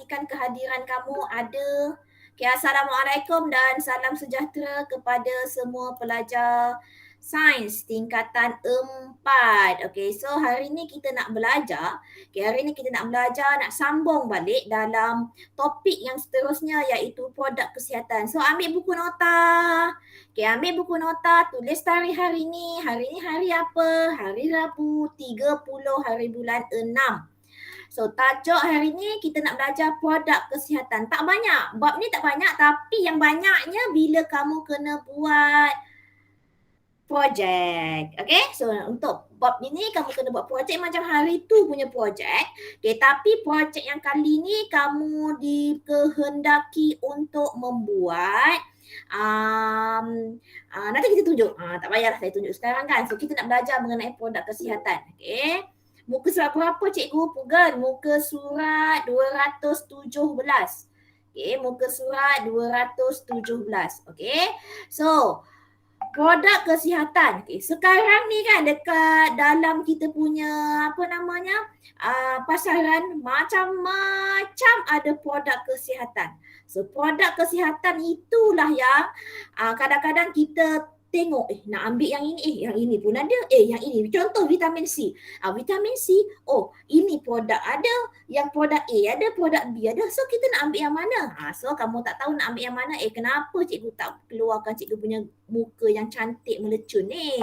pastikan kehadiran kamu ada. Okay, Assalamualaikum dan salam sejahtera kepada semua pelajar sains tingkatan 4. Okay, so hari ni kita nak belajar. Okay, hari ni kita nak belajar, nak sambung balik dalam topik yang seterusnya iaitu produk kesihatan. So ambil buku nota. Okay, ambil buku nota, tulis tarikh hari ni. Hari ni hari apa? Hari Rabu, 30 hari bulan 6. So tajuk hari ni kita nak belajar produk kesihatan. Tak banyak, bab ni tak banyak, tapi yang banyaknya bila kamu kena buat projek. Okay, so untuk bab ini kamu kena buat projek macam hari tu punya projek. Okay, tapi projek yang kali ni kamu dikehendaki untuk membuat nanti kita tunjuk. Tak payahlah saya tunjuk sekarang kan. So kita nak belajar mengenai produk kesihatan. Okay. Muka surat berapa cikgu? Pugan. Muka surat 217. Okay, muka surat 217. Okay. So, produk kesihatan. Okay, sekarang ni kan dekat dalam kita punya pasaran macam-macam ada produk kesihatan. So, produk kesihatan itulah yang kadang-kadang kita tengok, nak ambil yang ini, yang ini pun ada, yang ini. Contoh vitamin C. Vitamin C, ini produk ada, yang produk A ada, produk B ada. So kita nak ambil yang mana? So kamu tak tahu nak ambil yang mana, kenapa cikgu tak keluarkan cikgu punya muka yang cantik melecun ni?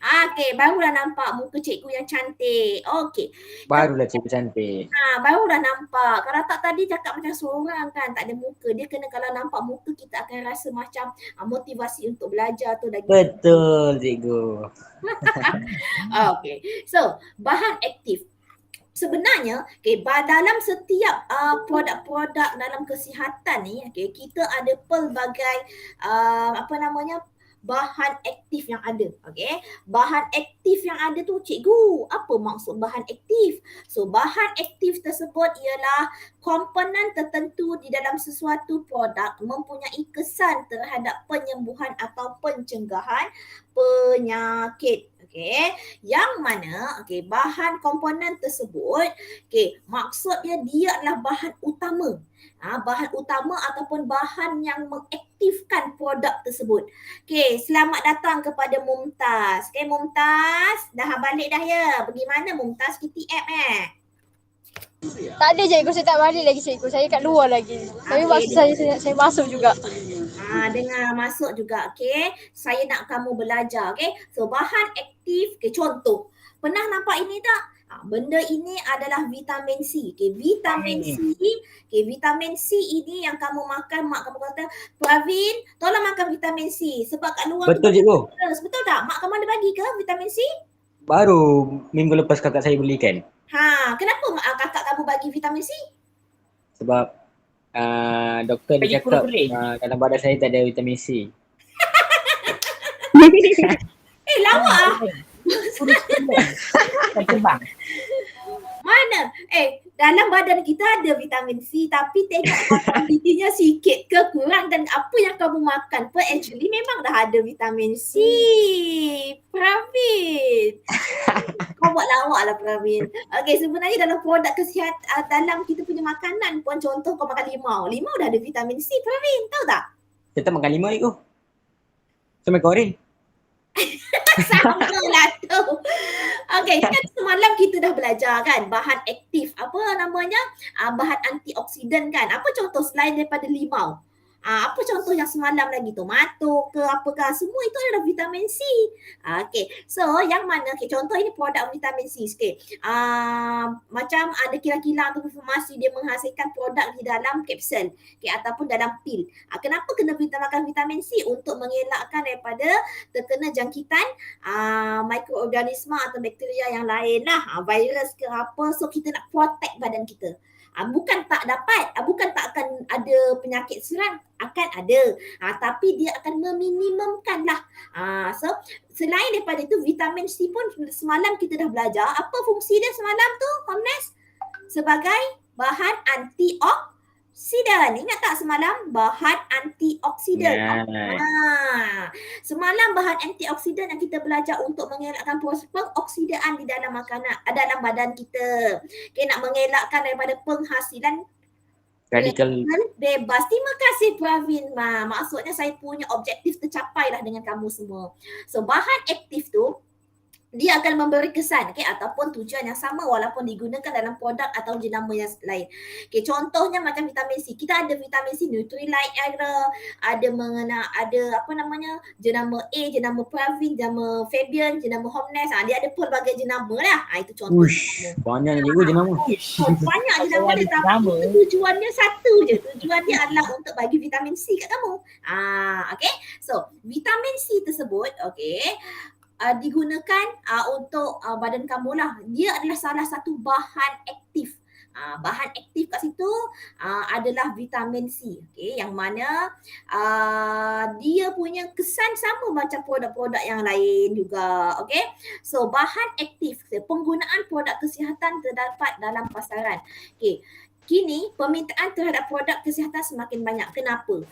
Okay, barulah nampak muka cikgu yang cantik. Okay. Barulah cikgu cantik. Barulah nampak. Kalau tak tadi cakap macam seorang kan, tak ada muka. Dia kena kalau nampak muka kita akan rasa macam motivasi untuk belajar tu lagi. Betul cikgu. Okay. So, bahan aktif. Sebenarnya, dalam setiap produk-produk dalam kesihatan ni, kita ada pelbagai bahan aktif yang ada. Okay. Bahan aktif yang ada tu, cikgu, apa maksud bahan aktif? So, bahan aktif tersebut ialah komponen tertentu di dalam sesuatu produk mempunyai kesan terhadap penyembuhan atau pencegahan penyakit. Okay. Yang mana bahan komponen tersebut, maksudnya dia adalah bahan utama. Bahan utama ataupun bahan yang mengaktifkan produk tersebut. Selamat datang kepada Mumtaz. Mumtaz, dah balik dah ya? Pergi mana Mumtaz? KTM Tak ada cikgu, saya tak balik lagi cikgu. Saya kat luar lagi. Tapi masa saya masuk juga. Dengar masuk juga. Saya nak kamu belajar. So bahan aktif, contoh. Pernah nampak ini tak? Benda ini adalah vitamin C. Vitamin C. Vitamin C ini yang kamu makan, mak kamu kata, Pravin, tolong makan vitamin C. Sebab kat luar betul cikgu. Betul tak? Mak kamu ada bagi ke vitamin C? Baru minggu lepas kakak saya belikan. Kenapa kakak kamu bagi vitamin C? Sebab doktor dia cakap dalam badan saya tak ada vitamin C. Lawak. Mana? Dalam badan kita ada vitamin C, tapi tengok kuantitinya sikit ke kurang, dan apa yang kamu makan pun actually memang dah ada vitamin C. Pravin. Kau buat lawak lah Pravin. Sebenarnya dalam produk kesihatan, dalam kita punya makanan pun, contoh kau makan limau. Limau dah ada vitamin C, Pravin. Tahu tak? Saya tak makan limau itu. Saya makan oren. Sama lah tu. Kan semalam kita dah belajar kan bahan aktif, bahan antioksidan kan. Apa contoh selain daripada limau? Apa contoh yang semalam lagi, tomato ke apakah, semua itu adalah vitamin C. So yang mana contoh ini produk vitamin C sikit. Macam ada kilang-kilang atau farmasi dia menghasilkan produk di dalam kapsul ataupun dalam pil. Kenapa kena makan vitamin C? Untuk mengelakkan daripada terkena jangkitan mikroorganisma atau bakteria yang lain lah, virus ke apa. So kita nak protect badan kita. Bukan tak dapat, bukan tak akan ada penyakit serang, akan ada. Tapi dia akan meminimumkan lah. So selain daripada itu, vitamin C pun semalam kita dah belajar. Apa fungsi dia semalam tu, Komnes? Sebagai bahan antioksidan. Ingat tak semalam? Bahan antioksidan. Semalam bahan antioksidan yang kita belajar untuk mengelakkan proses pengoksidaan di dalam makanan, dalam badan kita. Nak mengelakkan daripada penghasilan Radikal. Bebas. Terima kasih Pravin. Maksudnya saya punya objektif tercapai lah dengan kamu semua. So bahan aktif tu dia akan memberi kesan ataupun tujuan yang sama walaupun digunakan dalam produk atau jenama yang lain. Contohnya macam vitamin C. Kita ada vitamin C Nutrilite ada jenama A, jenama Pravin, jenama Fabian, jenama Homnes. Dia ada pelbagai jenama lah. Itu contoh. Uish, banyak juga jenama. Banyak jenama dia, tapi tujuannya satu je. Tujuannya adalah untuk bagi vitamin C kat kamu. Okay. So, vitamin C tersebut, digunakan untuk badan kamu lah. Dia adalah salah satu bahan aktif. Bahan aktif kat situ adalah vitamin C. Yang mana dia punya kesan sama macam produk-produk yang lain juga. So bahan aktif, penggunaan produk kesihatan terdapat dalam pasaran. Kini permintaan terhadap produk kesihatan semakin banyak. Kenapa?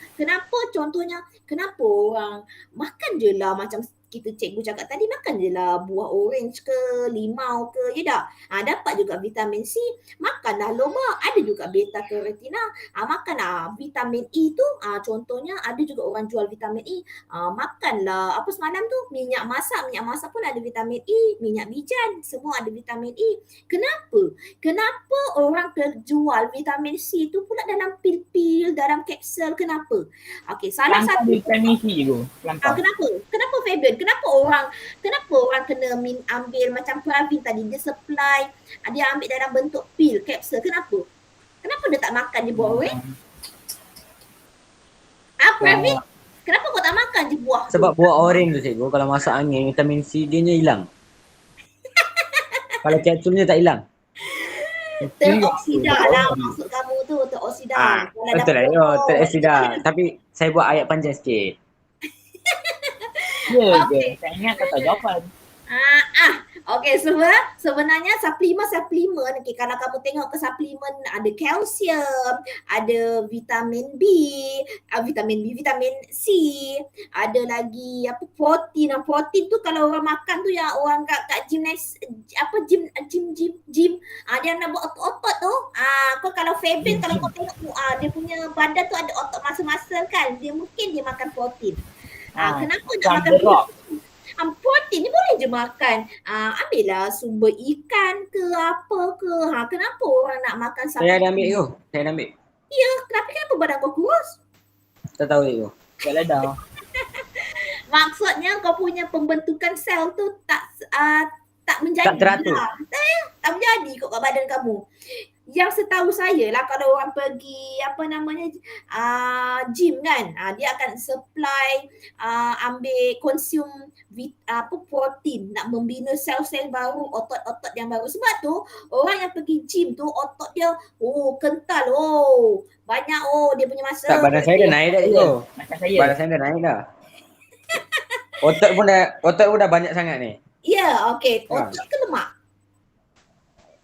Contohnya, kenapa orang makan je lah macam kita cikgu cakap tadi, makan je lah buah orange ke, limau ke, ya tak? Dapat juga vitamin C, makanlah lobak, ada juga beta karotina, makanlah vitamin E tu, contohnya ada juga orang jual vitamin E, makanlah apa semalam tu, minyak masak pun ada vitamin E, minyak bijan, semua ada vitamin E. Kenapa orang terjual vitamin C tu pula dalam pil-pil, dalam kapsul, kenapa? Salah satu vitamin C je. Kenapa Fabian? Kenapa orang kena ambil macam Pravin tadi, dia supply, dia ambil dalam bentuk pil, kapsul, kenapa dia tak makan je buah orange? Pravin, kenapa kau tak makan je buah Sebab buah orange tu cikgu, kalau masak angin, vitamin C dia hilang. Kalau kapsulnya tak hilang. Teroksida lah maksud kamu tu, teroksida. Betul lah, teroksida. Tapi saya buat ayat panjang sikit. Ya ke? Tak ingat kata jawapan. Sebenarnya suplemen kalau kamu tengok ke suplemen, ada kalsium, ada vitamin B, vitamin C, ada lagi protein. Protein tu kalau orang makan tu yang orang kat gym, dia nak buat otot-otot tu. Kau kalau Fabian, kalau kau tengok dia punya badan tu ada otot muscle kan, dia mungkin dia makan protein. Kenapa nak makan protein? Protein ni boleh je makan. Ambillah sumber ikan ke apa ke. Kenapa orang nak makan Saya dah ambil tu. Ya, kenapa badan kau kurus? Tak tahu tu. Tak ada. Maksudnya kau punya pembentukan sel tu tak menjadi. Tak teratur. Tak menjadi kot kat badan kamu. Yang setahu saya lah, kalau orang pergi gym kan, dia akan supply, ambil consume protein, nak membina sel-sel baru, otot-otot yang baru. Sebab tu orang yang pergi gym tu otot dia kental, banyak, dia punya masa. Tak, badan saya dah naik dah tu. Badan saya dah naik dah. Otot pun dah banyak sangat ni. Ya, okey. Otot ke lemak?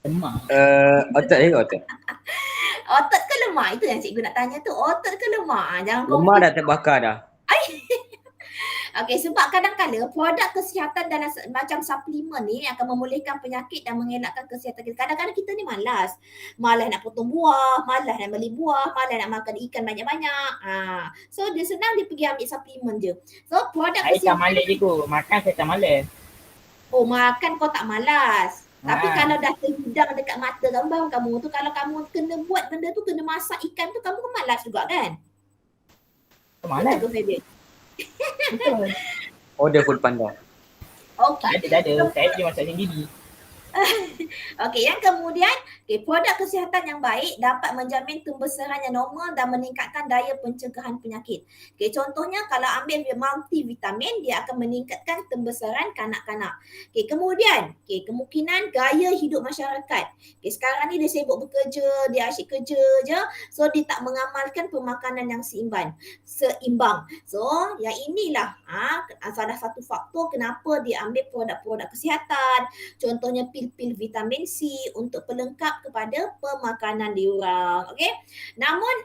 Lemak. Otot je ke otot? Otot ke lemak? Itu yang cikgu nak tanya tu. Otot ke lemak? Jangan Lemak dah terbakar dah. Sebab kadang-kadang produk kesihatan dalam macam suplemen ni akan memulihkan penyakit dan mengelakkan kesihatan kita. Kadang-kadang kita ni malas nak potong buah, malas nak beli buah, malas nak makan ikan banyak-banyak. So dia senang, dia pergi ambil suplemen je. So produk kesihatan. Saya tak malas je tu. Makan saya tak malas. Makan kau tak malas. Tapi kalau dah terhidang dekat mata kamu, kamu tu kalau kamu kena buat benda tu, kena masak ikan tu, kamu malas juga kan? Malas. Order Food Panda. Okey. Tak ada. Saya je masak sendiri. Okey, yang kemudian, produk kesihatan yang baik dapat menjamin pembesaran yang normal dan meningkatkan daya pencegahan penyakit. Contohnya kalau ambil multivitamin, dia akan meningkatkan pembesaran kanak-kanak. Kemudian, kemungkinan gaya hidup masyarakat. Sekarang ni dia sibuk bekerja, dia asyik kerja je, so dia tak mengamalkan pemakanan yang seimbang. So, yang inilah salah satu faktor kenapa dia ambil produk-produk kesihatan. Contohnya pil-pil vitamin C untuk pelengkap kepada pemakanan diorang. Namun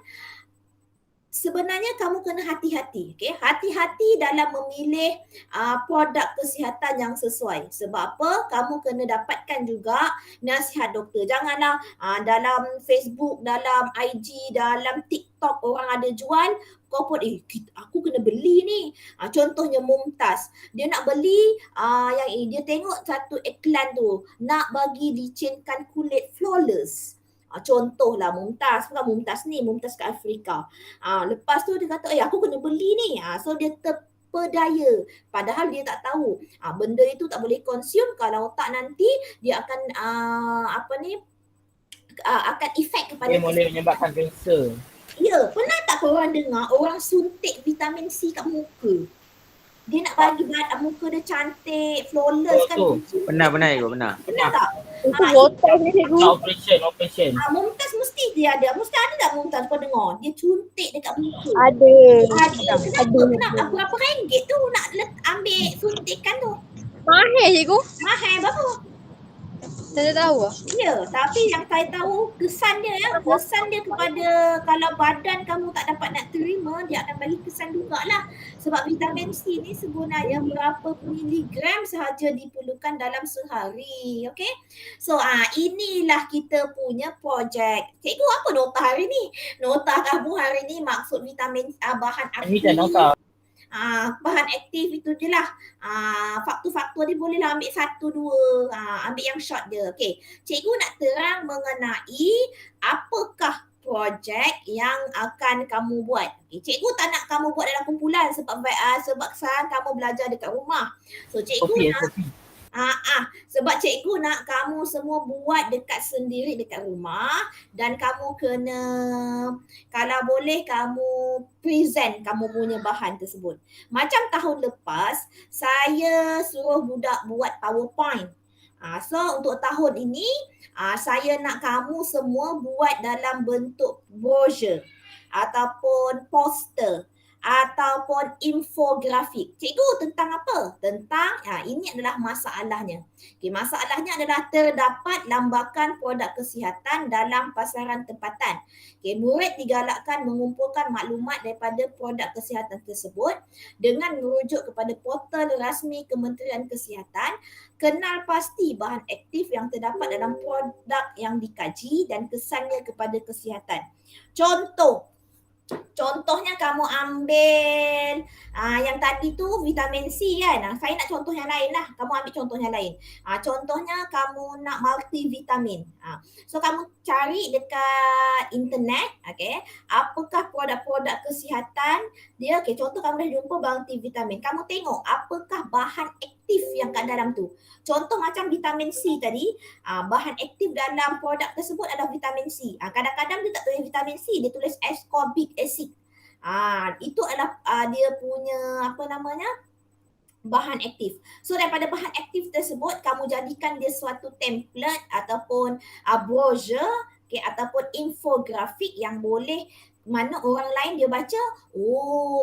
sebenarnya kamu kena hati-hati. Okay? Hati-hati dalam memilih produk kesihatan yang sesuai. Sebab apa? Kamu kena dapatkan juga nasihat doktor. Janganlah dalam Facebook, dalam IG, dalam TikTok orang ada jual, kau pun aku kena beli ni. Contohnya Mumtaz. Dia nak beli yang dia tengok satu iklan tu, nak bagi licinkan kulit flawless. Contohlah Mumtaz, bukan Mumtaz ni, Mumtaz kat Afrika. Lepas tu dia kata, aku kena beli ni. So dia terpedaya. Padahal dia tak tahu. Benda itu tak boleh consume, kalau tak nanti dia akan akan efek kepada Dia boleh menyebabkan kanser. Ya, pernah tak korang dengar orang suntik vitamin C kat muka? Dia nak bagi muka dia cantik, flawless kan. Pernah Ego, pernah. Pernah tak? Itu botak ni cikgu. Operation. Mumtaz mesti dia ada. Mesti ada tak Mumtaz kau dengar? Dia suntik dekat muka. Ada. Kenapa? Berapa ringgit tu nak ambil suntikan tu? Mahal cikgu. Mahal berapa? Tak tahu. Ya, tapi yang saya tahu kesan dia kepada kalau badan kamu tak dapat nak terima, dia akan bagi kesan jugalah. Sebab vitamin C ni sebenarnya berapa miligram sahaja diperlukan dalam sehari. Okay? So inilah kita punya projek. Cikgu apa nota hari ni? Nota kamu hari ni maksud vitamin bahan aktif. Ini kan nota. Bahan aktif itu je lah. Faktor-faktor ni bolehlah ambil 1-2. Ambil yang short je. Okay. Cikgu nak terang mengenai apakah projek yang akan kamu buat. Okay. Cikgu tak nak kamu buat dalam kumpulan sebab sekarang kamu belajar dekat rumah. So cikgu nak sebab cikgu nak kamu semua buat sendiri dekat rumah dan kamu kena, kalau boleh kamu present kamu punya bahan tersebut. Macam tahun lepas saya suruh budak buat PowerPoint. So untuk tahun ini saya nak kamu semua buat dalam bentuk brochure ataupun poster ataupun infografik. Cikgu tentang apa? Tentang ini adalah masalahnya. Okay, masalahnya adalah terdapat lambakan produk kesihatan dalam pasaran tempatan. Okay, murid digalakkan mengumpulkan maklumat daripada produk kesihatan tersebut dengan merujuk kepada portal rasmi Kementerian Kesihatan, kenal pasti bahan aktif yang terdapat dalam produk yang dikaji dan kesannya kepada kesihatan. Contohnya kamu ambil yang tadi tu vitamin C kan. Saya nak contoh yang lain lah. Kamu ambil contoh yang lain. Contohnya kamu nak multivitamin. So kamu cari dekat internet, okay, apakah produk-produk kesihatan dia. Okay, contoh kamu dah jumpa multivitamin. Kamu tengok apakah bahan aktif yang kat dalam tu. Contoh macam vitamin C tadi, bahan aktif dalam produk tersebut adalah vitamin C. Kadang-kadang dia tak tulis vitamin C, dia tulis ascorbic acid. Itu adalah dia punya bahan aktif. So daripada bahan aktif tersebut kamu jadikan dia suatu template ataupun brochure, okay, ataupun infografik yang boleh mana orang lain dia baca,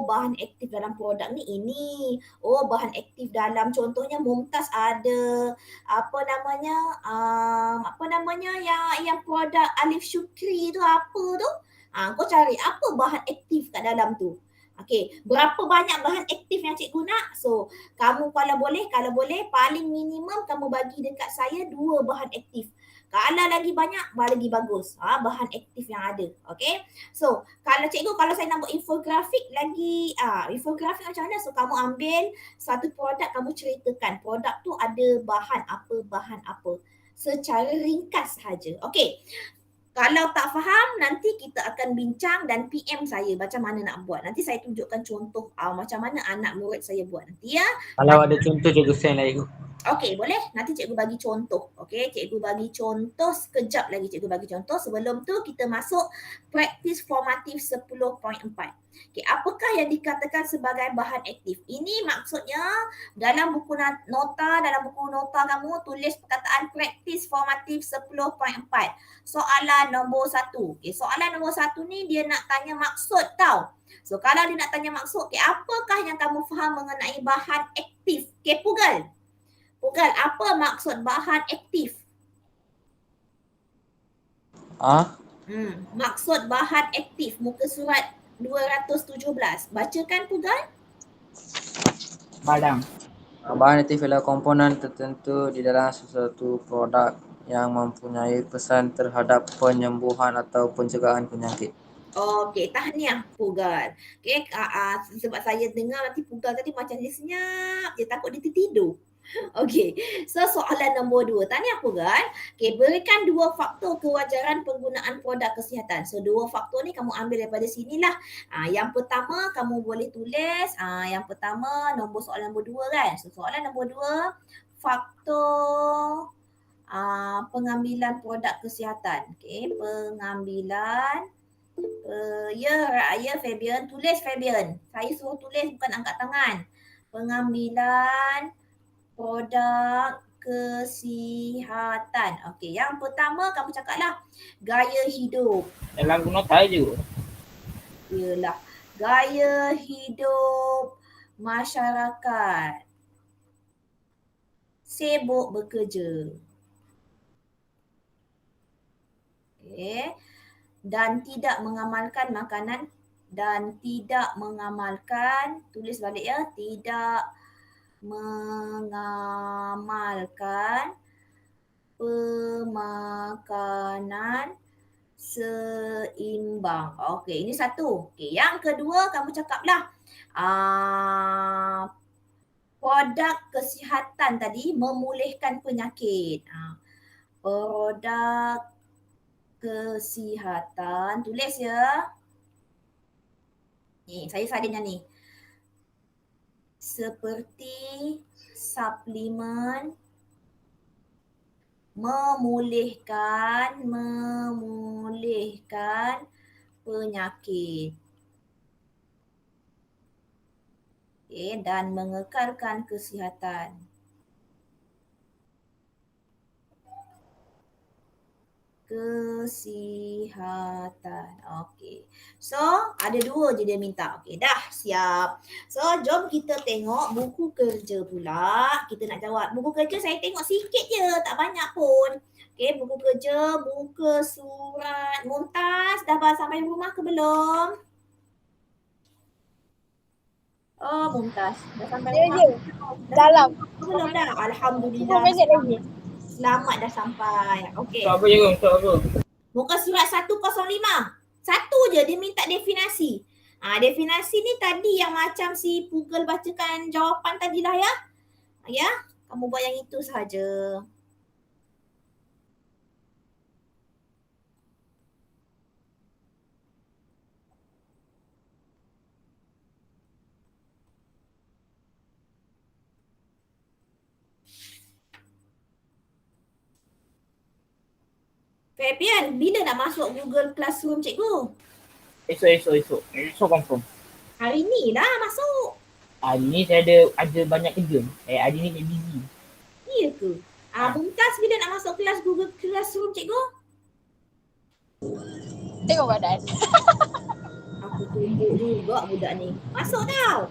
bahan aktif dalam produk ni ini. Bahan aktif dalam contohnya Mumtaz ada yang produk Alif Syukri tu apa tu? Kau cari apa bahan aktif kat dalam tu. Okey, berapa banyak bahan aktif yang cikgu nak? So, kamu kalau boleh paling minimum kamu bagi dekat saya 2 bahan aktif. Kalau lagi banyak, lagi bagus. Bahan aktif yang ada. Okay. So, kalau saya nak buat infografik lagi, infografik macam mana? So, kamu ambil satu produk, kamu ceritakan produk tu ada bahan apa. Secara ringkas sahaja. Okay. Kalau tak faham, nanti kita akan bincang dan PM saya macam mana nak buat. Nanti saya tunjukkan contoh macam mana anak murid saya buat nanti ya. Kalau ada contoh cikgu send lah cikgu. Okey, boleh. Nanti cikgu bagi contoh. Okey, cikgu bagi contoh sekejap lagi cikgu bagi contoh. Sebelum tu kita masuk praktis formatif 10.4. Okey, apakah yang dikatakan sebagai bahan aktif? Ini maksudnya dalam buku nota kamu tulis perkataan praktis formatif 10.4. Soalan nombor 1. Okey, soalan nombor 1 ni dia nak tanya maksud tau. So kalau dia nak tanya maksud, okey, apakah yang kamu faham mengenai bahan aktif? Okey, Pugal, apa maksud bahan aktif? Maksud bahan aktif, muka surat 217. Bacakan Pugal. Padang. Bahan aktif adalah komponen tertentu di dalam sesuatu produk yang mempunyai pesan terhadap penyembuhan atau pencegahan penyakit. Okey, tahniah Pugal. Okey, sebab saya dengar nanti Pugal tadi macam dia senyap je, takut dia tertidur. Okey, so soalan nombor 2. Tahniah Pugal. Okey, berikan 2 faktor kewajaran penggunaan produk kesihatan. So 2 faktor ni kamu ambil daripada sinilah. Yang pertama kamu boleh tulis, yang pertama nombor soalan nombor 2 kan. So soalan nombor 2, faktor pengambilan produk kesihatan. Okey, pengambilan ya Fabian, tulis Fabian. Saya suruh tulis bukan angkat tangan. Pengambilan produk kesihatan. Okey, yang pertama kamu cakaplah gaya hidup. Dalam guna tajuk. Yalah, gaya hidup masyarakat. Sibuk bekerja. Okey. Dan tidak mengamalkan makanan dan tidak mengamalkan, tulis balik ya, tidak mengamalkan pemakanan seimbang. Okey, ini satu. Okey, yang kedua kamu cakaplah produk kesihatan tadi memulihkan penyakit. Produk kesihatan, tulis ya. Ni, saya salin yang ni. Seperti suplemen memulihkan penyakit. Okay, dan mengekalkan kesihatan. Kesihatan. Okey. So, ada 2 je dia minta. Okey, dah siap. So, jom kita tengok buku kerja pula. Kita nak jawab. Buku kerja saya tengok sikit je, tak banyak pun. Okey, buku kerja, buka surat. Mumtaz, dah sampai rumah ke belum? Oh, Mumtaz, dah sampai rumah. Dalam. Belum dah? 10 Alhamdulillah. minit lagi. Selamat dah sampai. Okey. Untuk apa je untuk apa? Muka surat 105. Satu je dia minta definasi. Definasi ni tadi yang macam si Pugal bacakan jawapan tadilah ya. Ya, kamu buat yang itu sahaja. Fabian, bila nak masuk Google Classroom cikgu? Esok confirm. Hari ni lah masuk. Hari ni saya ada banyak kerja. Hari ni saya busy. Ya ke? Mumtaz bila nak masuk kelas Google Classroom cikgu? Tengok badan. Aku tunjuk juga budak ni. Masuk tau.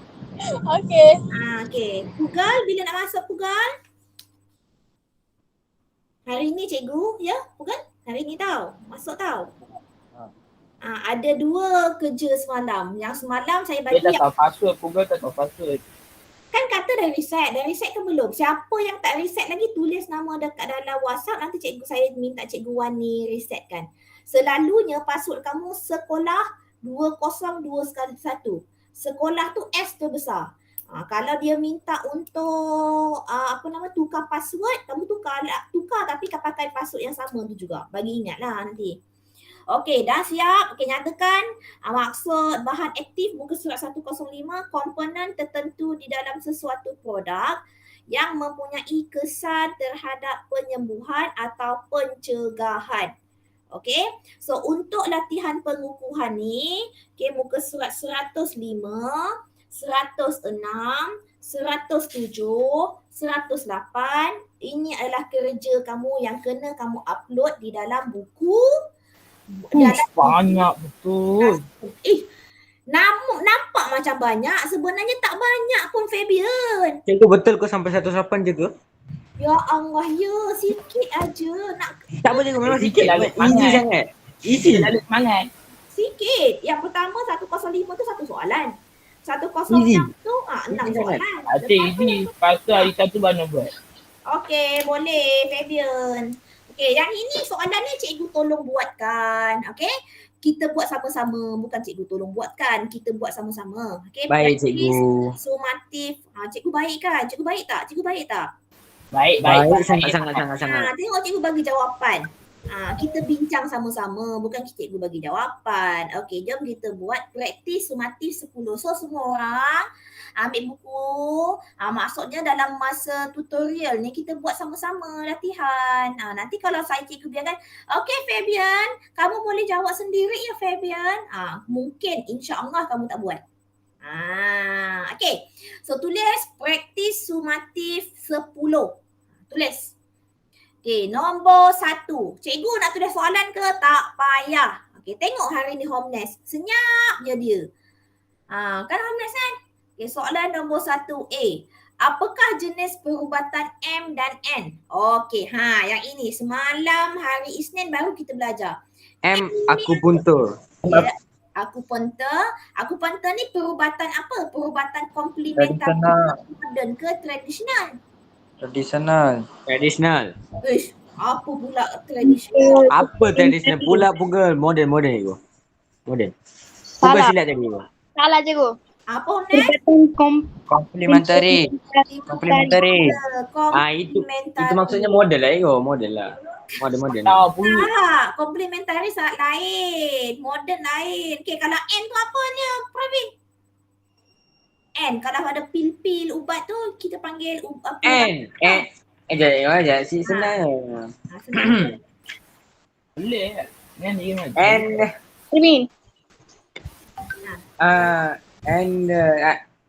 Okey. Okey. Pugal, bila nak masuk Pugal? Hari ni cikgu, ya Pugal? Hari ni tau. Masuk tau. Ada 2 kerja semalam. Yang semalam saya bagi Dia tak tahu password, Google tak tahu password. kan kata dah reset. Dah reset ke belum? Siapa yang tak reset lagi tulis nama dekat dalam WhatsApp. Nanti cikgu saya minta cikgu Wani resetkan. Selalunya password kamu sekolah 20211. Sekolah tu S terbesar. Kalau dia minta untuk tukar password, kamu tukar tapi pakai password yang sama tu juga. Bagi ingatlah nanti. Okey, dah siap. Okey, nyatakan maksud bahan aktif muka surat 105, komponen tertentu di dalam sesuatu produk yang mempunyai kesan terhadap penyembuhan atau pencegahan. Okey, so untuk latihan pengukuhan ni, okey, muka surat 105, 106, 107, 108, ini adalah kerja kamu yang kena kamu upload di dalam buku. Banyak betul. Nampak macam banyak, sebenarnya tak banyak pun Fabian. Cikgu betul ke sampai 108 je ke? Ya Allah, ya sikit aja. Tak boleh, memang sikit. Sikit lah, Easy sangat. Easy. Lalu semangat. sikit. Yang pertama 105 tu satu soalan. 106 Easy. tu 6 Easy sangat. soalan. Acik ini. Lepas tu hari Sabtu mana buat? Okey, boleh Fabian. Okey, yang ini soalan ni cikgu tolong buatkan. Okey? Kita buat sama-sama, bukan cikgu tolong buatkan. Kita buat sama-sama. Okey, Baik, practice cikgu. sumatif. Cikgu baik kan? Cikgu baik tak? Cikgu baik tak? Baik. Sangat. Tengok cikgu bagi jawapan. Kita bincang sama-sama, bukan cikgu bagi jawapan. Okey, jom kita buat praktis sumatif 10. So semua orang ambil buku. Maksudnya dalam masa tutorial ni kita buat sama-sama latihan. Nanti kalau saya cikgu biarkan, okey Fabian, kamu boleh jawab sendiri ya Fabian. Mungkin insya-Allah kamu tak buat. Okey. So tulis praktis sumatif 10. Tulis. Okey, nombor 1. Cikgu nak tulis soalan ke? Tak payah. Okey, tengok hari ni Homenes. Senyap je dia. Kan Homenes kan? Okey, soalan nombor 1A. Apakah jenis perubatan M dan N? Okey, yang ini. Semalam hari Isnin baru kita belajar. M akupuntur. Ya, akupuntur ni perubatan apa? Perubatan komplementari modern ke tradisional? Tradisional. Ish, apa pula tradisional? Apa tradisional pula pun modern itu. Modern. Bukan Salah. silap tadi. Salah cikgu. Apa Homenes? Komplementari. Itu maksudnya model lah itu. Model lah. Modern. Tahu pula. Komplementari saat lain. Modern lain. Okay, kalau N tu apa ni Pravin? N. Kalau ada pil-pil ubat tu kita panggil apa? N. Sekejap. Senang. Senang. Boleh. Kan dia mana? N. Ermin.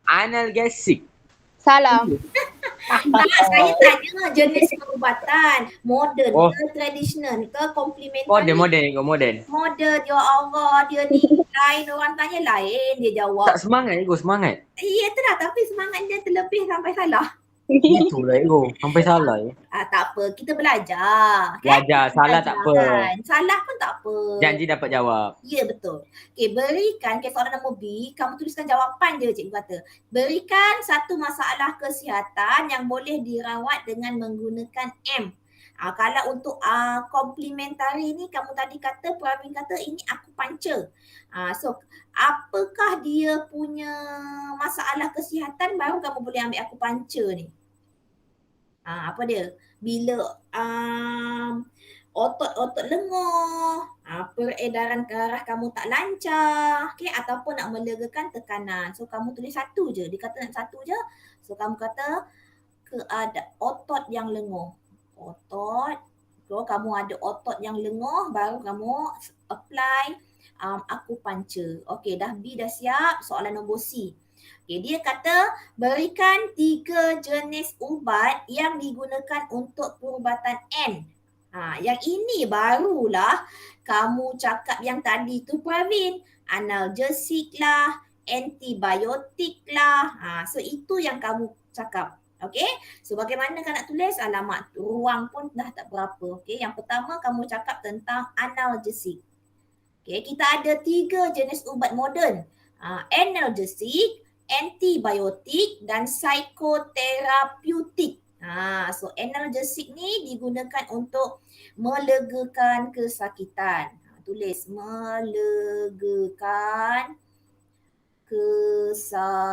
Analgesic. Salah. Saya tanya jenis perubatan. Modern Oh. ke tradisional ke komplementari? Modern. Modern. Ya Allah, dia ni lain. Orang tanya lain, dia jawab. Tak semangat ego, semangat. Ya itulah, tapi semangat dia terlebih sampai salah. Itulah ego, sampai salah ya. Tak apa, kita belajar. Belajar, salah tak apa. Kan? Salah pun tak apa. Janji dapat jawab. Ya betul. Okey, berikan soalan nombor B, kamu tuliskan jawapan je cikgu kata. Berikan satu masalah kesihatan yang boleh dirawat dengan menggunakan M. Kalau untuk komplementari ni kamu tadi kata, Pravin kata ini akupuncture. So apakah dia punya masalah kesihatan baru kamu boleh ambil akupuncture ni. Apa dia? Bila otot-otot lenguh, peredaran darah kamu tak lancar, okay? Ataupun nak melegakan tekanan. So kamu tulis satu je. Dia kata nak satu je. So kamu kata ada otot yang lenguh. Otot. So kamu ada otot yang lenguh, baru kamu apply akupuncture. Okey, dah B dah siap. Soalan nombor C. Okay, dia kata berikan 3 jenis ubat yang digunakan untuk perubatan N. Yang ini barulah kamu cakap yang tadi tu Pravin. Analgesik lah, antibiotik lah. So itu yang kamu cakap. Okay. So bagaimana kan nak tulis? Alamat ruang pun dah tak berapa. Okay. Yang pertama kamu cakap tentang analgesik. Okay. Kita ada 3 jenis ubat moden. Analgesik, antibiotik dan psikoterapeutik. So analgesik ni digunakan untuk melegakan kesakitan. Tulis melegakan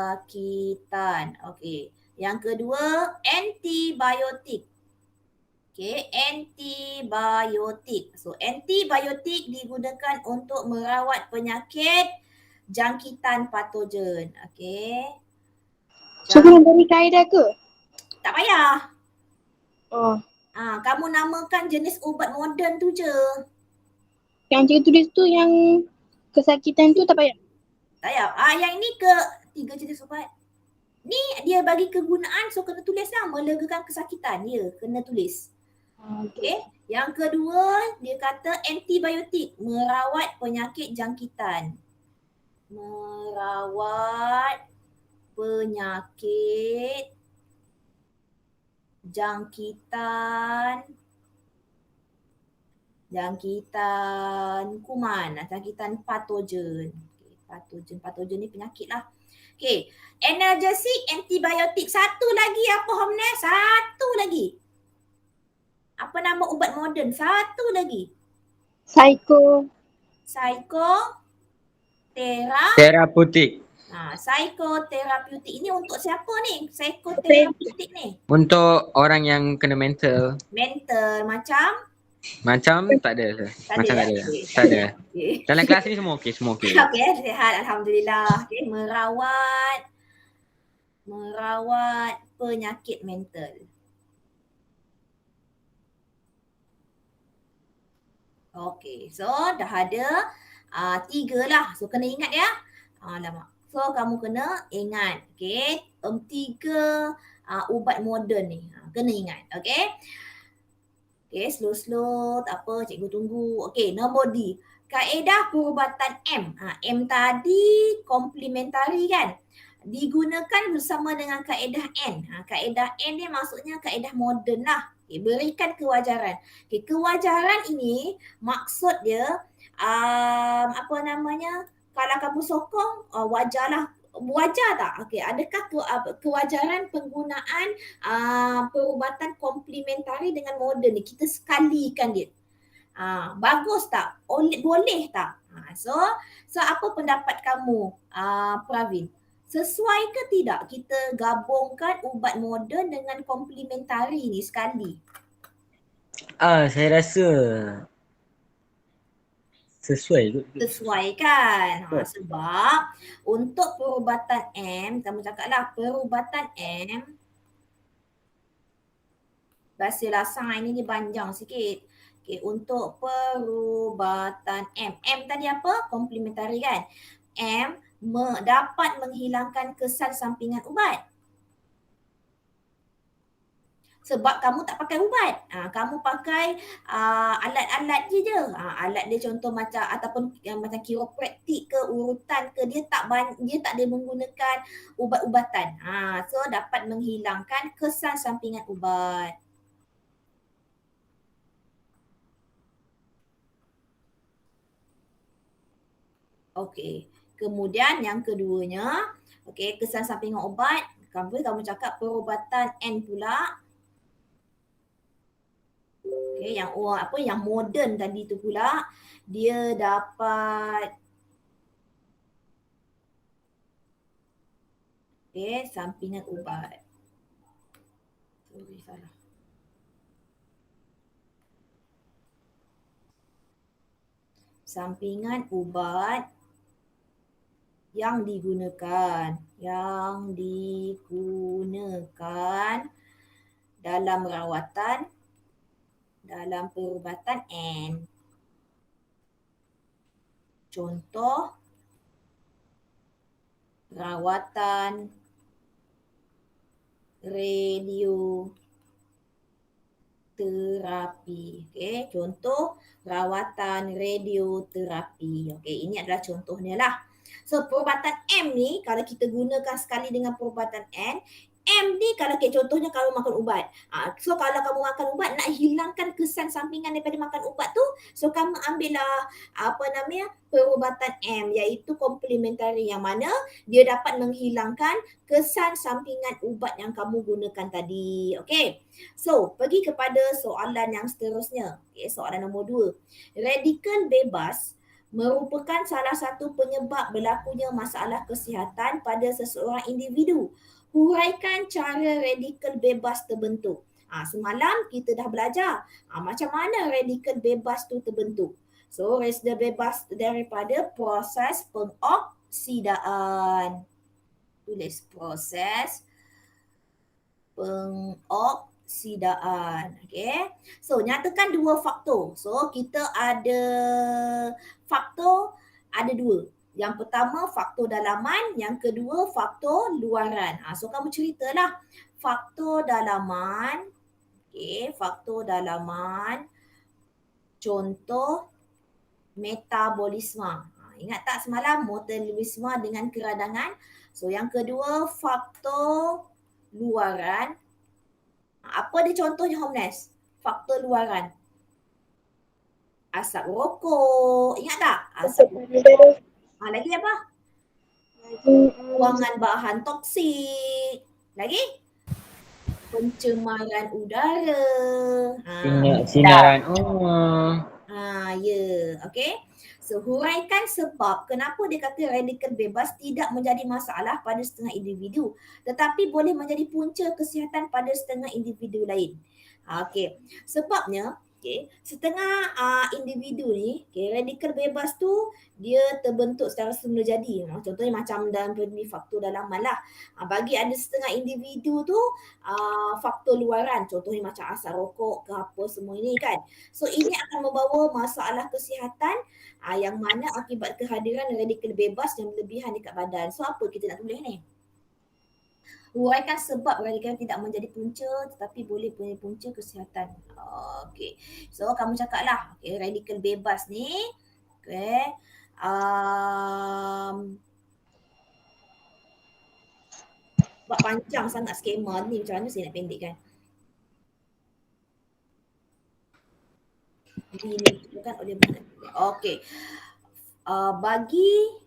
kesakitan. Okey. Yang kedua antibiotik. Okey, antibiotik. So antibiotik digunakan untuk merawat penyakit jangkitan patogen. Okey. So kena beri kaedah ke? Tak payah. Oh. Kamu namakan jenis ubat moden tu je. Yang cikgu tulis tu yang kesakitan tu tak payah? Tak payah. Yang ni 3 jenis ubat. Ni dia bagi kegunaan, so kena tulis lah melegakan kesakitan. Ya, kena tulis. Okey. Yang kedua, dia kata antibiotik, merawat penyakit jangkitan. Merawat penyakit jangkitan Jangkitan kuman, jangkitan patogen. Patogen ni penyakit lah. Okay, analgesic, antibiotik. Satu lagi apa Homnes? Satu lagi. Apa nama ubat moden? Satu lagi. Psycho. Terapeutik. Psikoterapeutik. Ini untuk siapa ni? Psikoterapeutik ni. Untuk orang yang kena mental. Mental macam? Macam tak ada. Macam tak ada. Okay. Tak ada. Okay. Dalam kelas ni semua okey, semua okey. Okay, sihat. Alhamdulillah. Okay, merawat penyakit mental. Okay, so dah ada 3 lah. So kena ingat ya. Alamak. So kamu kena ingat. Okay, 3 ubat moden ni. Kena ingat. Okay. Okay, slow-slow. Tak apa, cikgu tunggu. Okay, nombor D. Kaedah perubatan M. M tadi komplementari kan? Digunakan bersama dengan kaedah N. Kaedah N ni maksudnya kaedah moden lah. Okay, berikan kewajaran. Okay, kewajaran ini maksud dia apa namanya? Kalau kamu sokong, wajar tak? Okay, adakah kewajaran penggunaan perubatan komplementari dengan moden ni? Kita sekalikan dia. Bagus tak? Boleh tak? So apa pendapat kamu, Pravin? Sesuai ke tidak kita gabungkan ubat moden dengan komplementari ni sekali? Saya rasa sesuai kot. Sesuai kan? Sebab untuk perubatan M, kamu cakaplah perubatan M, bahasa lasang ini dia panjang sikit. Okay, untuk perubatan M. M tadi apa? Komplementari kan? M dapat menghilangkan kesan sampingan ubat. Sebab kamu tak pakai ubat. Kamu pakai alat-alat je. Alat dia contoh macam ataupun macam kiropraktik ke urutan ke, dia tak ada menggunakan ubat-ubatan. So dapat menghilangkan kesan sampingan ubat. Okey. Kemudian yang keduanya, okey, kesan sampingan ubat, kamu cakap perubatan N pula. Okey, yang moden tadi tu pula, dia dapat sampingan ubat. Sorry, salah. Sampingan ubat yang digunakan dalam rawatan, dalam perubatan N. Contoh rawatan radioterapi. Okey, contoh rawatan radioterapi. Okey, ini adalah contohnya lah. So perubatan M ni kalau kita gunakan sekali dengan perubatan N, M ni kalau contohnya kalau makan ubat. So kalau kamu makan ubat nak hilangkan kesan sampingan daripada makan ubat tu, so kamu ambillah perubatan M, iaitu komplementari, yang mana dia dapat menghilangkan kesan sampingan ubat yang kamu gunakan tadi. Okey. So pergi kepada soalan yang seterusnya. Okey, soalan nombor 2. Radikal bebas merupakan salah satu penyebab berlakunya masalah kesihatan pada seseorang individu. Huraikan cara radikal bebas terbentuk. Semalam kita dah belajar macam mana radikal bebas tu terbentuk. So radikal bebas daripada proses pengoksidaan. Tulis proses pengoksidaan. Okay. So nyatakan 2 faktor. So kita ada faktor, ada 2. Yang pertama faktor dalaman, yang kedua faktor luaran. So kamu ceritalah faktor dalaman. Okey, faktor dalaman. Contoh metabolisme. Ingat tak semalam metabolisme dengan keradangan? So yang kedua faktor luaran. Apa dia contohnya Homnes? Faktor luaran. asap rokok. Ingat tak? Asap Asap payudara udara. lagi apa? Lagi Buangan bahan toksik. Lagi? Pencemaran udara. Sinaran. Ya. Okay. So, huraikan sebab kenapa dia kata radikal bebas tidak menjadi masalah pada setengah individu tetapi boleh menjadi punca kesihatan pada setengah individu lain. Okay. Sebabnya, setengah individu ni, radikal bebas tu dia terbentuk secara semula jadi. Contohnya macam dalam faktor dalaman lah. Bagi ada setengah individu tu faktor luaran, contohnya macam asap rokok ke apa semua ini kan. So ini akan membawa masalah kesihatan yang mana akibat kehadiran radikal bebas yang berlebihan dekat badan. So apa kita nak tulis ni? Huraikan sebab radikal tidak menjadi punca tetapi boleh menjadi punca kesihatan. Okey. So kamu cakaplah, radikal bebas ni, sebab panjang sangat skema ni, macam mana saya nak pendekkan? Dinentukan oleh bahan. Okey. Bagi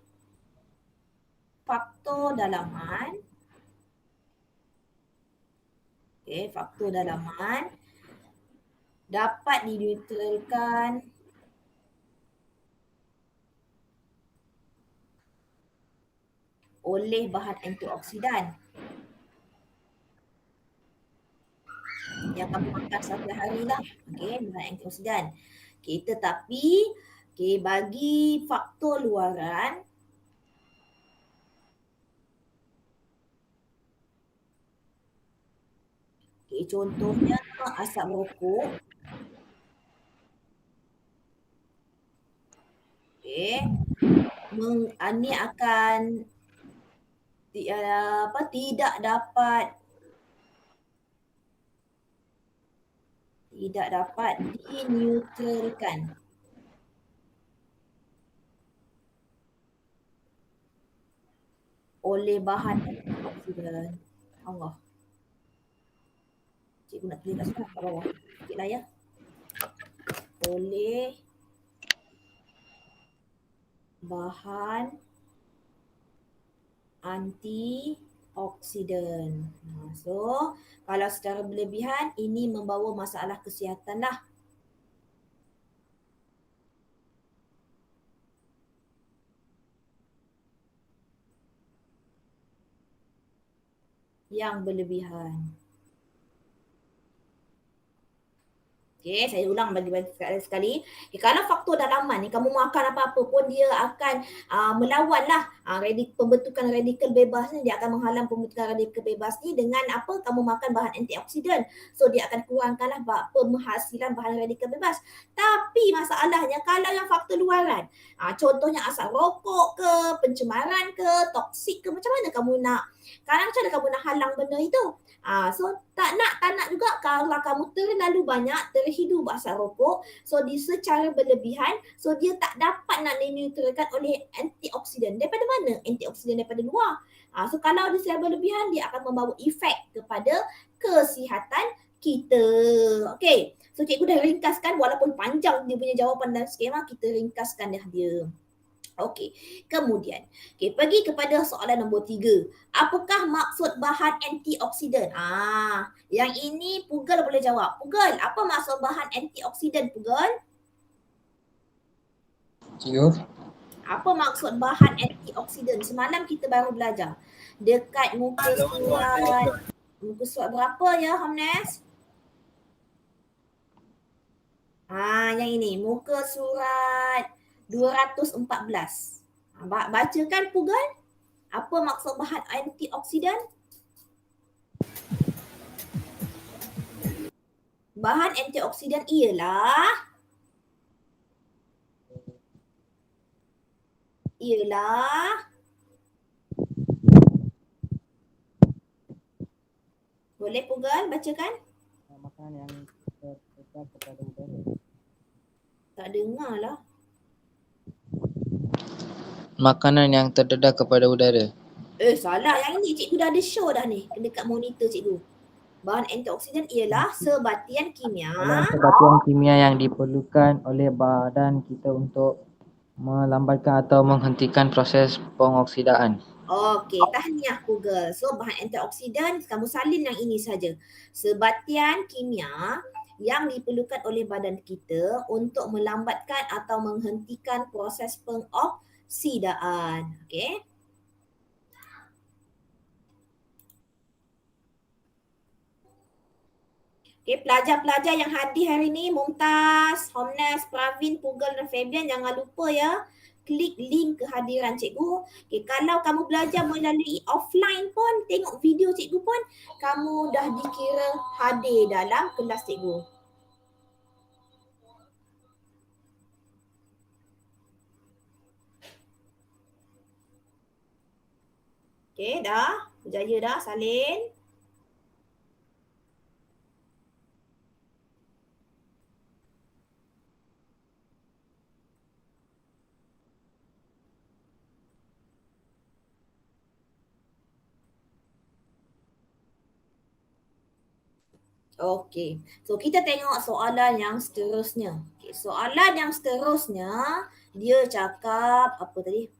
faktor dalaman, faktor dalaman dapat dineutralkan oleh bahan antioksidan yang kamu makan satu hari lah. Bahan antioksidan. Tetapi bagi faktor luaran, contohnya asap rokok, ini akan tidak dapat dineutralkan oleh bahan antioksidan. Allah. Cikgu nak tulis kat sana, kat bawah. Sikitlah ya. Oleh bahan antioksidan. So, kalau secara berlebihan, ini membawa masalah kesihatan lah. Yang berlebihan. Saya ulang bagi sekali. Kalau faktor dalaman ni kamu makan apa-apa pun dia akan melawan lah pembentukan radikal bebas ni. Dia akan menghalang pembentukan radikal bebas ni dengan apa? Kamu makan bahan antioksidan. So dia akan kurangkanlah penghasilan bahan radikal bebas. Tapi masalahnya kalau yang faktor luaran, contohnya asap rokok ke, pencemaran ke, toksik ke, macam mana kamu nak kamu nak halang benda itu? So tak nak juga kalau kamu terlalu banyak terhidu asap rokok, so dia secara berlebihan, so dia tak dapat nak dineutralkan oleh antioksidan. Daripada mana? Antioksidan daripada luar. So kalau dia secara berlebihan, dia akan membawa efek kepada kesihatan kita. Okay, so cikgu dah ringkaskan walaupun panjang dia punya jawapan dalam skema, kita ringkaskan dia. Okey, kemudian pergi kepada soalan nombor 3. Apakah maksud bahan antioksidan? Yang ini Pugal boleh jawab. Pugal, apa maksud bahan antioksidan, Pugal? Cikgu. Apa maksud bahan antioksidan? Semalam kita baru belajar. Dekat muka surat berapa ya, Hamnes? Yang ini, muka surat 214. Bacakan Pugal. Apa maksud bahan antioksidan? Bahan antioksidan ialah boleh Pugal bacakan? Makanan yang terdedah kepada udara. Tak dengar lah. Makanan yang terdedah kepada udara. Salah. Yang ini cikgu dah ada show dah ni dekat monitor cikgu. Bahan antioksidan ialah sebatian kimia Dalam sebatian kimia yang diperlukan oleh badan kita untuk melambatkan atau menghentikan proses pengoksidaan. Okey, tahniah Google. So bahan antioksidan kamu salin yang ini saja. Sebatian kimia yang diperlukan oleh badan kita untuk melambatkan atau menghentikan proses pengoksidaan. Okey. Okey, pelajar-pelajar yang hadir hari ni, Mumtaz, Homnes, Pravin, Pugel dan Fabian, jangan lupa ya klik link kehadiran cikgu. Okay, kalau kamu belajar melalui offline pun, tengok video cikgu pun, kamu dah dikira hadir dalam kelas cikgu. Okay, dah? Berjaya dah salin? Okey. So kita tengok soalan yang seterusnya. Okay, soalan yang seterusnya dia cakap apa tadi?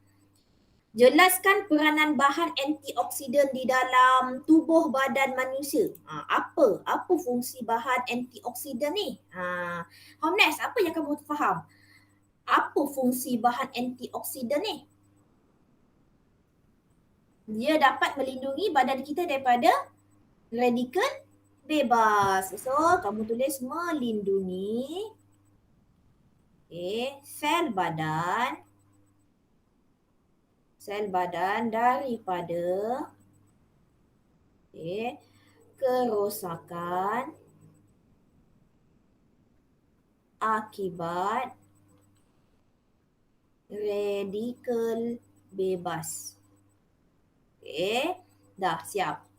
Jelaskan peranan bahan antioksidan di dalam tubuh badan manusia. Apa fungsi bahan antioksidan ni? Homnes, apa yang kamu faham? Apa fungsi bahan antioksidan ni? Dia dapat melindungi badan kita daripada radikal bebas. So, kamu tulis melindungi sel badan daripada kerosakan akibat radikal bebas. Dah siap.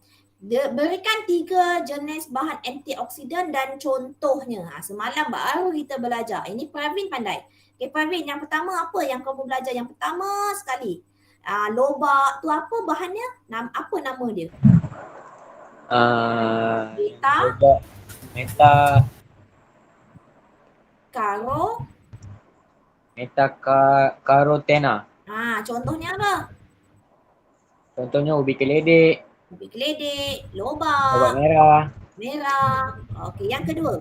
Berikan 3 jenis bahan antioksidan dan contohnya. Semalam baru kita belajar. Ini Pravin pandai. Pravin, yang pertama apa yang kamu belajar? Yang pertama sekali. Lobak tu apa bahannya? Apa nama dia? Metakarotena. Contohnya apa? Contohnya ubi keledek. Ubi keledek, Lobak lobak merah. Okey, yang kedua.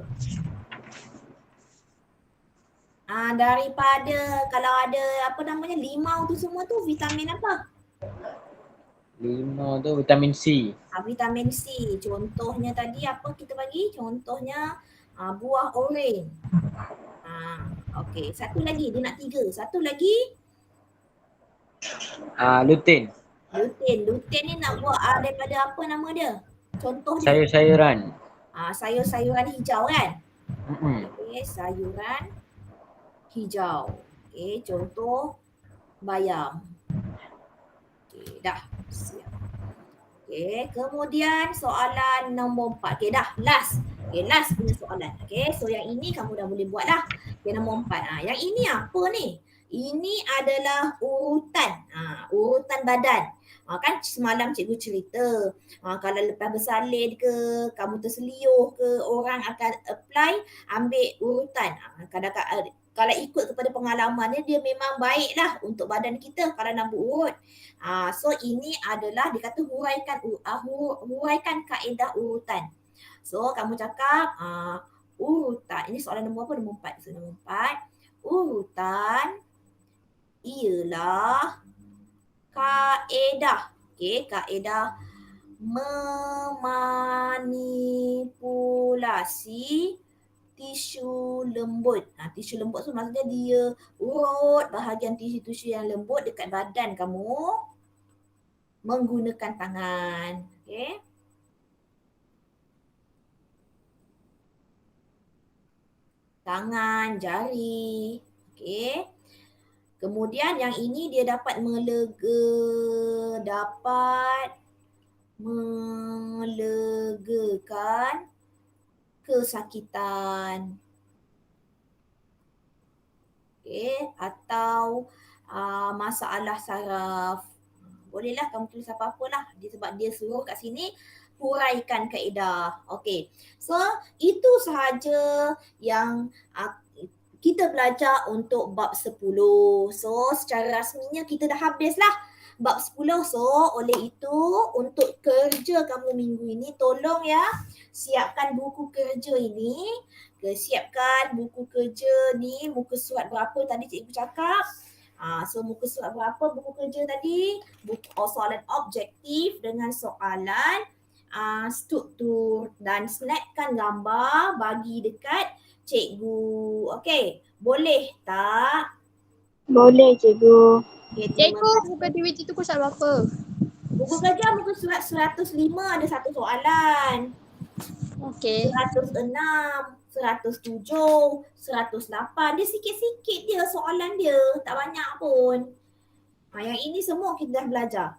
Daripada kalau ada apa namanya limau tu semua tu vitamin apa? Limau tu vitamin C. Vitamin C. Contohnya tadi apa kita bagi? Contohnya buah oren. Okey, satu lagi dia nak 3. Satu lagi Lutein. Lutein ni nak buat daripada apa nama dia? Contoh dia. Sayur-sayuran. Sayur-sayuran hijau kan? Mm-mm. Okey, sayuran hijau. Okey, contoh bayam. Okey, dah siap. Okey, kemudian soalan nombor 4. Okey, dah last. Okey, last punya soalan. Okey, so yang ini kamu dah boleh buat dah. Okey, nombor 4. Yang ini apa ni? Ini adalah urutan. Urutan badan. Kan semalam cikgu cerita. Kalau lepas bersalin ke, kamu terseliuh ke, orang akan apply ambil urutan. Kadang-kadang kalau ikut kepada pengalamannya dia memang baiklah untuk badan kita kalau nak berurut. So ini adalah dia kata huraikan kaedah urutan. So kamu cakap urutan. Ini soalan nombor apa? Nombor 4. So nombor 4. Urutan ialah kaedah. Okey, kaedah memanipulasi tisu lembut. Tisu lembut tu maksudnya dia urut bahagian tisu-tisu yang lembut dekat badan kamu menggunakan tangan. Okey. Tangan, jari. Okey. Kemudian yang ini dia dapat melegakan kesakitan. Okey, atau masalah saraf. Bolehlah kamu tulis apa-apalah. Sebab dia suruh kat sini huraikan kaedah. Okey. So, itu sahaja yang kita belajar untuk bab 10. So, secara rasminya kita dah habislah bab 10. So, oleh itu untuk kerja kamu minggu ini, tolong ya siapkan buku kerja ini. Siapkan buku kerja ni, muka surat berapa tadi cikgu cakap. So muka surat berapa buku kerja tadi? Soalan objektif dengan soalan struktur dan snapkan gambar bagi dekat cikgu. Okey, boleh tak? Boleh cikgu. Okay, Cikgu, buku aktiviti tu pasal apa? buku kerja muka surat 105 ada satu soalan. Okey. 106, 107, 108. Dia sikit-sikit dia soalan dia. Tak banyak pun. Yang ini semua kita dah belajar.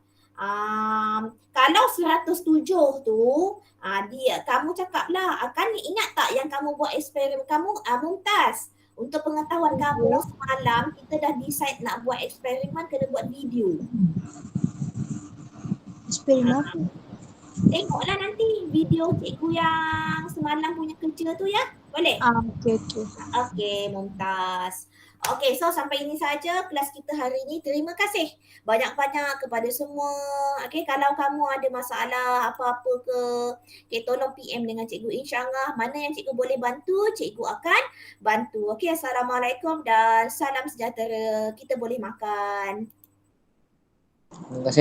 Kalau 107 tu, kamu cakaplah, akan ingat tak yang kamu buat eksperimen kamu, Mumtaz? Untuk pengetahuan kamu, semalam kita dah decide nak buat eksperimen kena buat video. Eksperimen apa? Tengoklah nanti video cikgu yang semalam punya kerja tu ya. Boleh? Okey. Okey, Mumtaz. Okey, so sampai ini saja kelas kita hari ini. Terima kasih banyak-banyak kepada semua. Okey, kalau kamu ada masalah apa-apa ke, tolong PM dengan cikgu, insya-Allah. Mana yang cikgu boleh bantu, cikgu akan bantu. Okey, assalamualaikum dan salam sejahtera. Kita boleh makan. Terima kasih.